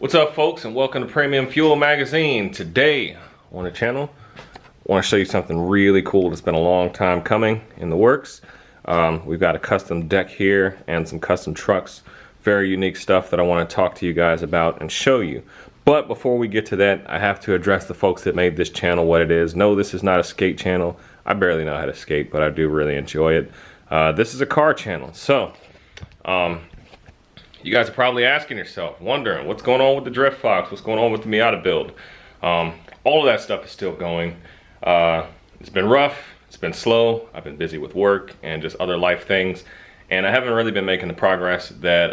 What's up, folks, and welcome to Premium Fuel Magazine. Today on the channel, I want to show you something really cool that's been a long time coming in the works. We've got a custom deck here and some custom trucks. Very unique stuff that I want to talk to you guys about and show you. But before we get to that, I have to address the folks that made this channel what it is. No, this is not a skate channel. I barely know how to skate, but I do really enjoy it. This is a car channel. So, you guys are probably asking yourself, wondering what's going on with the Drift Fox, what's going on with the Miata build. All of that stuff is still going. It's been rough, it's been slow, I've been busy with work and just other life things, and I haven't really been making the progress that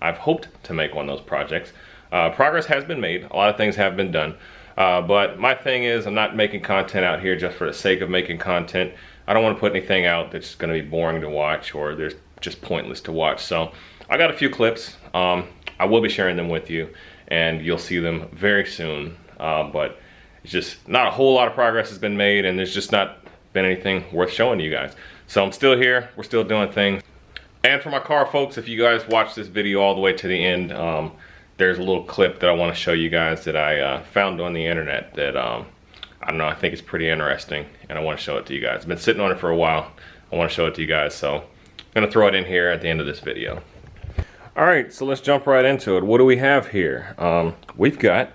I've hoped to make on those projects. Progress has been made, a lot of things have been done, but my thing is I'm not making content out here just for the sake of making content. I don't want to put anything out that's going to be boring to watch or there's just pointless to watch. So I got a few clips. I will be sharing them with you and you'll see them very soon, but it's just not a whole lot of progress has been made and there's just not been anything worth showing to you guys. So I'm still here, we're still doing things. And for my car folks, if you guys watch this video all the way to the end, there's a little clip that I want to show you guys that I found on the internet that I don't know, I think it's pretty interesting and I want to show it to you guys. I've been sitting on it for a while. I want to show it to you guys, so I'm going to throw it in here at the end of this video. Alright, so let's jump right into it. What do we have here? We've got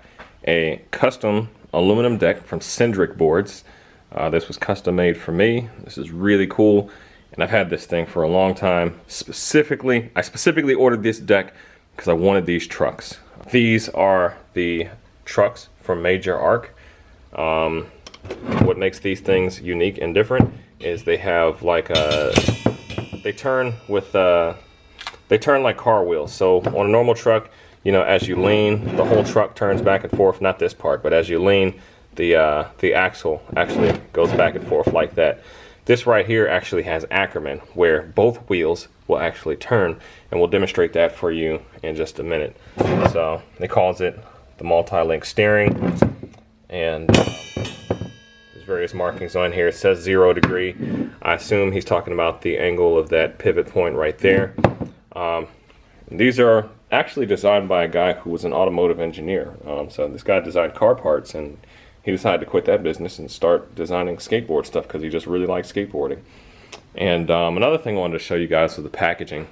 a custom aluminum deck from Cendric boards. This was custom made for me. This is really cool, and I've had this thing for a long time. I specifically ordered this deck because I wanted these trucks. These are the trucks from Major Arc. What makes these things unique and different is they have like they turn like car wheels. So on a normal truck, you know, as you lean, the whole truck turns back and forth. Not this part, but as you lean, the axle actually goes back and forth like that. This right here actually has Ackerman, where both wheels will actually turn, and we'll demonstrate that for you in just a minute. So they calls it the multi-link steering, and there's various markings on here. It says 0 degree. I assume he's talking about the angle of that pivot point right there. These are actually designed by a guy who was an automotive engineer. So this guy designed car parts, and he decided to quit that business and start designing skateboard stuff because he just really liked skateboarding. And another thing I wanted to show you guys was the packaging.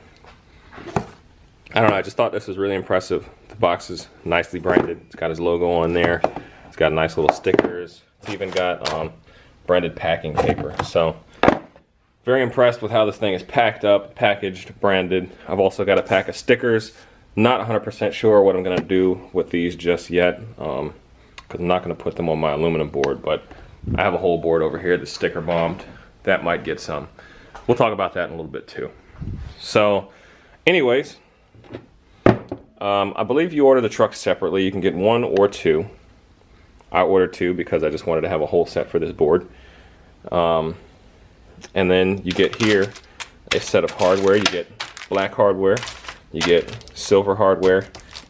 I don't know, I just thought this was really impressive. The box is nicely branded. It's got his logo on there. It's got nice little stickers. It's even got branded packing paper. So very impressed with how this thing is packed up, packaged, branded. I've also got a pack of stickers. Not 100% sure what I'm going to do with these just yet, because I'm not going to put them on my aluminum board, but I have a whole board over here that's sticker bombed. That might get some. We'll talk about that in a little bit too. So anyways, I believe you order the trucks separately. You can get one or two. I ordered two because I just wanted to have a whole set for this board. And then you get here a set of hardware. You get black hardware, you get silver hardware,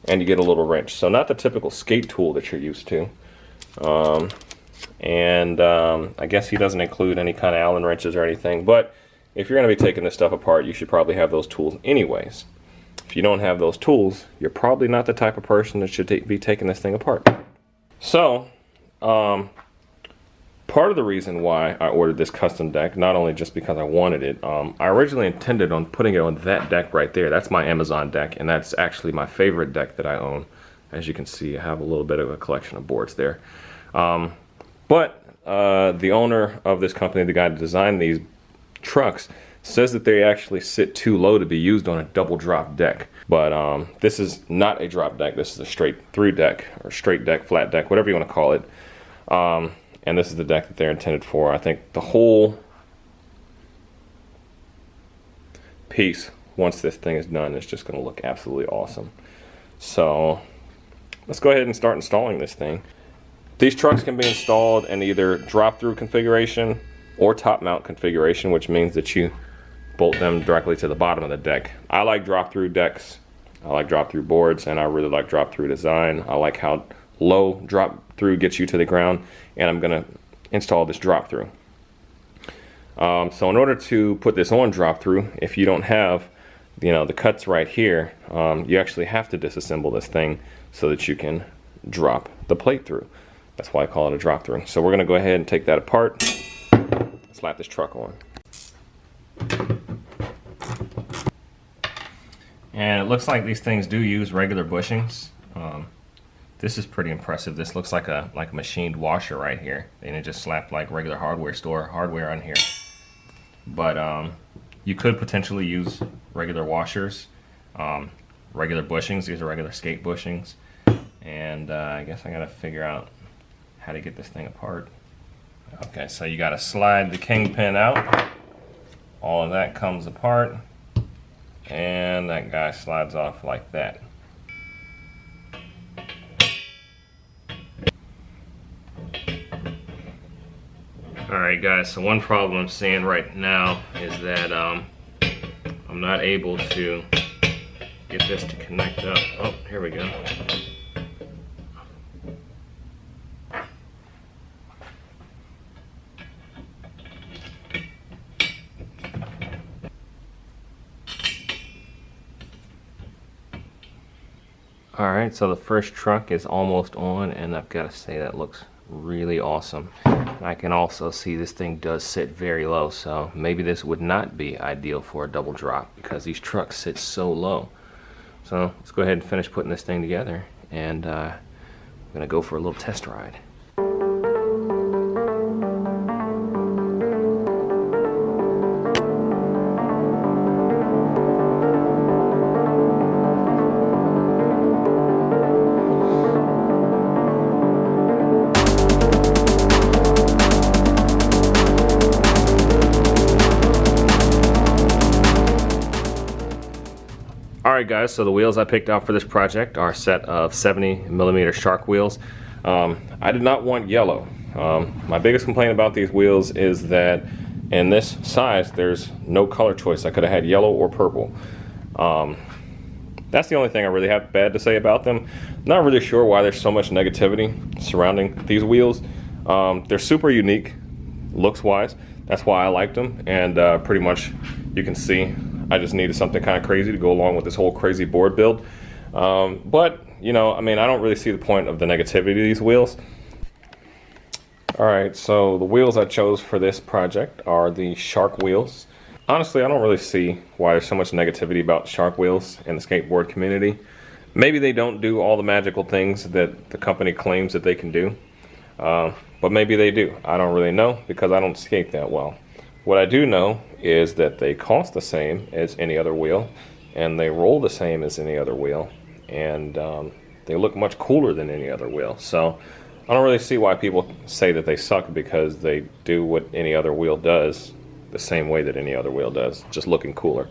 and you get a little wrench. So not the typical skate tool that you're used to. I guess he doesn't include any kind of Allen wrenches or anything, but if you're going to be taking this stuff apart, you should probably have those tools anyways. If you don't have those tools, you're probably not the type of person that should be taking this thing apart. So, part of the reason why I ordered this custom deck, not only just because I wanted it, I originally intended on putting it on that deck right there. That's my Amazon deck, and that's actually my favorite deck that I own. As you can see, I have a little bit of a collection of boards there. But the owner of this company, the guy that designed these trucks, says that they actually sit too low to be used on a double drop deck. But this is not a drop deck. This is a straight through deck, or straight deck, flat deck, whatever you want to call it. And this is the deck that they're intended for. I think the whole piece, once this thing is done, is just going to look absolutely awesome. So let's go ahead and start installing this thing. These trucks can be installed in either drop-through configuration or top-mount configuration, which means that you bolt them directly to the bottom of the deck. I like drop-through decks. I like drop-through boards, and I really like drop-through design. I like how low drop-through gets you to the ground, and I'm going to install this drop-through. So in order to put this on drop-through, if you don't have you know, the cuts right here, you actually have to disassemble this thing so that you can drop the plate through. That's why I call it a drop through. So we're gonna go ahead and take that apart, slap this truck on. And it looks like these things do use regular bushings. This is pretty impressive. This looks like a machined washer right here. And it just slapped like regular hardware store hardware on here. But you could potentially use regular washers, regular bushings. These are regular skate bushings. And I guess I gotta figure out how to get this thing apart. Okay, so you gotta slide the kingpin out. All of that comes apart. And that guy slides off like that. Alright guys, so one problem I'm seeing right now is that I'm not able to get this to connect up. Oh, here we go. Alright, so the first truck is almost on, and I've got to say that looks really awesome. I can also see this thing does sit very low, so maybe this would not be ideal for a double drop because these trucks sit so low. So let's go ahead and finish putting this thing together, and I'm going to go for a little test ride. Alright guys, so the wheels I picked out for this project are a set of 70mm shark wheels. I did not want yellow. My biggest complaint about these wheels is that in this size there's no color choice. I could have had yellow or purple. That's the only thing I really have bad to say about them. Not really sure why there's so much negativity surrounding these wheels. They're super unique looks wise. That's why I liked them, and pretty much you can see I just needed something kind of crazy to go along with this whole crazy board build. But, you know, I mean, I don't really see the point of the negativity of these wheels. Alright, so the wheels I chose for this project are the shark wheels. Honestly, I don't really see why there's so much negativity about shark wheels in the skateboard community. Maybe they don't do all the magical things that the company claims that they can do. But maybe they do. I don't really know because I don't skate that well. What I do know is that they cost the same as any other wheel, and they roll the same as any other wheel, and they look much cooler than any other wheel. So I don't really see why people say that they suck, because they do what any other wheel does the same way that any other wheel does, just looking cooler.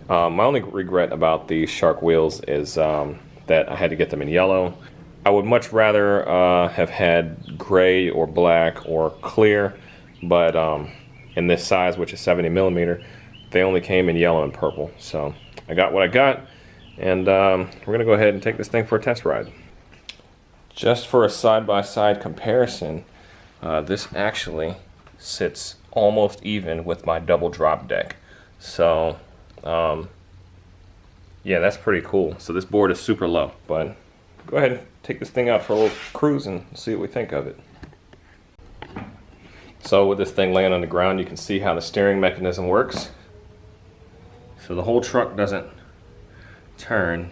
My only regret about these shark wheels is that I had to get them in yellow. I would much rather have had gray or black or clear, but in this size, which is 70mm, they only came in yellow and purple. So I got what I got, and we're gonna go ahead and take this thing for a test ride. Just for a side-by-side comparison, this actually sits almost even with my double drop deck. So yeah, that's pretty cool. So this board is super low, but go ahead and take this thing out for a little cruise and see what we think of it. So with this thing laying on the ground, you can see how the steering mechanism works. So the whole truck doesn't turn.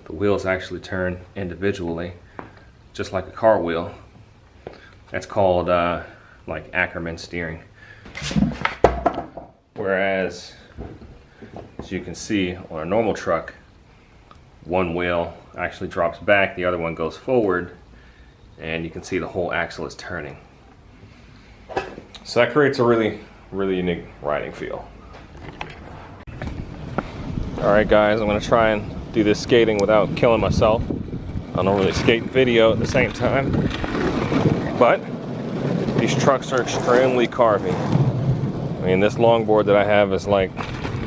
The wheels actually turn individually, just like a car wheel. That's called like Ackerman steering. Whereas, as you can see on a normal truck, one wheel actually drops back, the other one goes forward, and you can see the whole axle is turning. So that creates a really unique riding feel. Alright guys, I'm going to try and do this skating without killing myself. I don't really skate and video at the same time. But these trucks are extremely carvy. I mean, this longboard that I have is like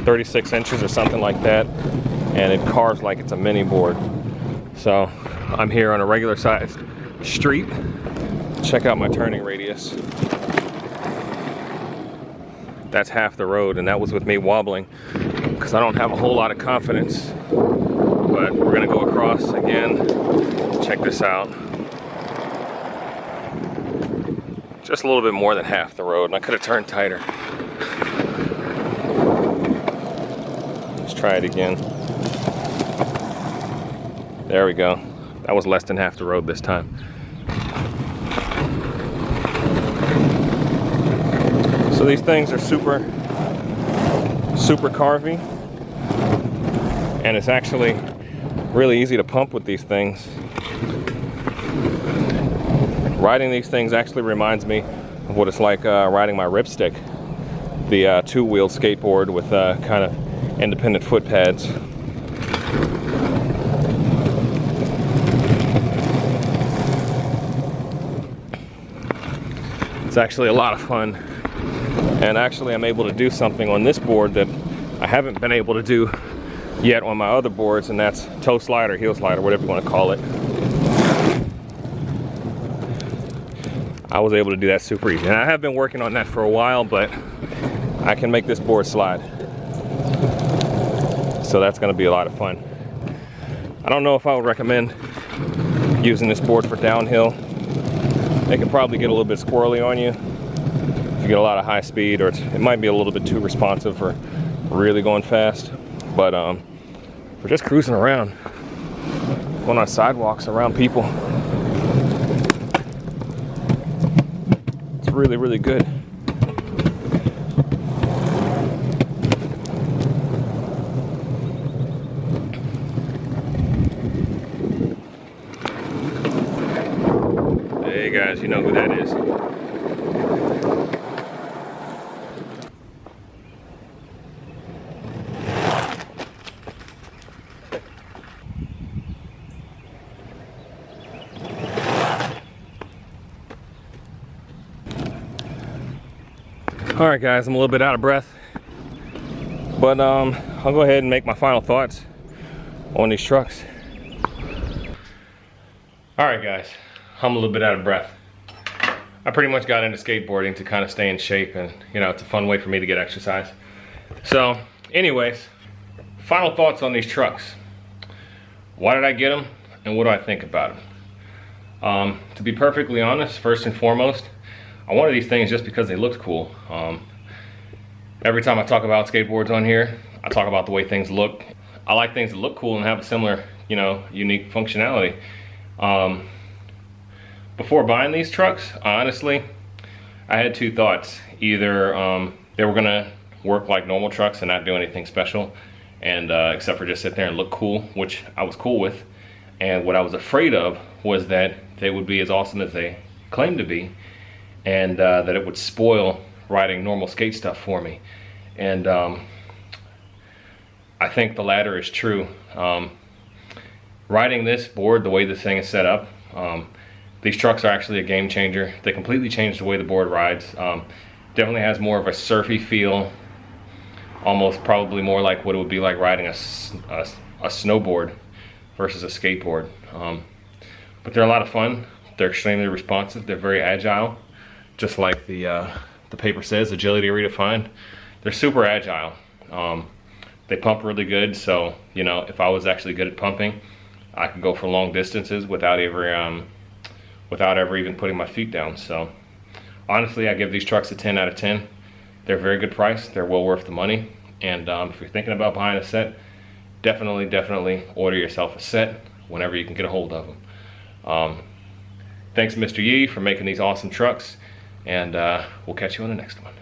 36 inches or something like that, and it carves like it's a mini board. So I'm here on a regular sized street. Check out my turning radius. That's half the road, and that was with me wobbling because I don't have a whole lot of confidence. But we're gonna go across again. Check this out. Just a little bit more than half the road, and I could have turned tighter. Let's try it again. There we go. That was less than half the road this time. So these things are super carvy, and it's actually really easy to pump with these things. Riding these things actually reminds me of what it's like riding my ripstick, the two-wheel skateboard with kind of independent foot pads. It's actually a lot of fun, and actually I'm able to do something on this board that I haven't been able to do yet on my other boards, and that's toe slide or heel slide or whatever you want to call it. I was able to do that super easy, and I have been working on that for a while, but I can make this board slide, so that's going to be a lot of fun. I don't know if I would recommend using this board for downhill. It can probably get a little bit squirrely on you if you get a lot of high speed, or it might be a little bit too responsive for really going fast. But we're just cruising around, going on sidewalks around people. It's really, really good. Hey guys, you know who that is. All right guys, I'm a little bit out of breath, but I'll go ahead and make my final thoughts on these trucks. All right guys, I'm a little bit out of breath. I pretty much got into skateboarding to kind of stay in shape, and you know, it's a fun way for me to get exercise. So anyways, final thoughts on these trucks. Why did I get them, and what do I think about them? To be perfectly honest, first and foremost, I wanted these things just because they looked cool. Every time I talk about skateboards on here, I talk about the way things look. I like things that look cool and have a similar, you know, unique functionality. Before buying these trucks, honestly, I had two thoughts. Either they were gonna work like normal trucks and not do anything special, and except for just sit there and look cool, which I was cool with. And what I was afraid of was that they would be as awesome as they claimed to be, and that it would spoil riding normal skate stuff for me. And I think the latter is true. Riding this board, the way this thing is set up, these trucks are actually a game changer. They completely changed the way the board rides. Definitely has more of a surfy feel, almost probably more like what it would be like riding a snowboard versus a skateboard. But they're a lot of fun. They're extremely responsive. They're very agile. Just like the paper says, agility redefined. They're super agile. They pump really good, so you know, if I was actually good at pumping, I could go for long distances without ever even putting my feet down. So honestly, I give these trucks a 10 out of 10. They're a very good price. They're well worth the money. And if you're thinking about buying a set, definitely order yourself a set whenever you can get a hold of them. Thanks Mr. Yee for making these awesome trucks, and we'll catch you on the next one.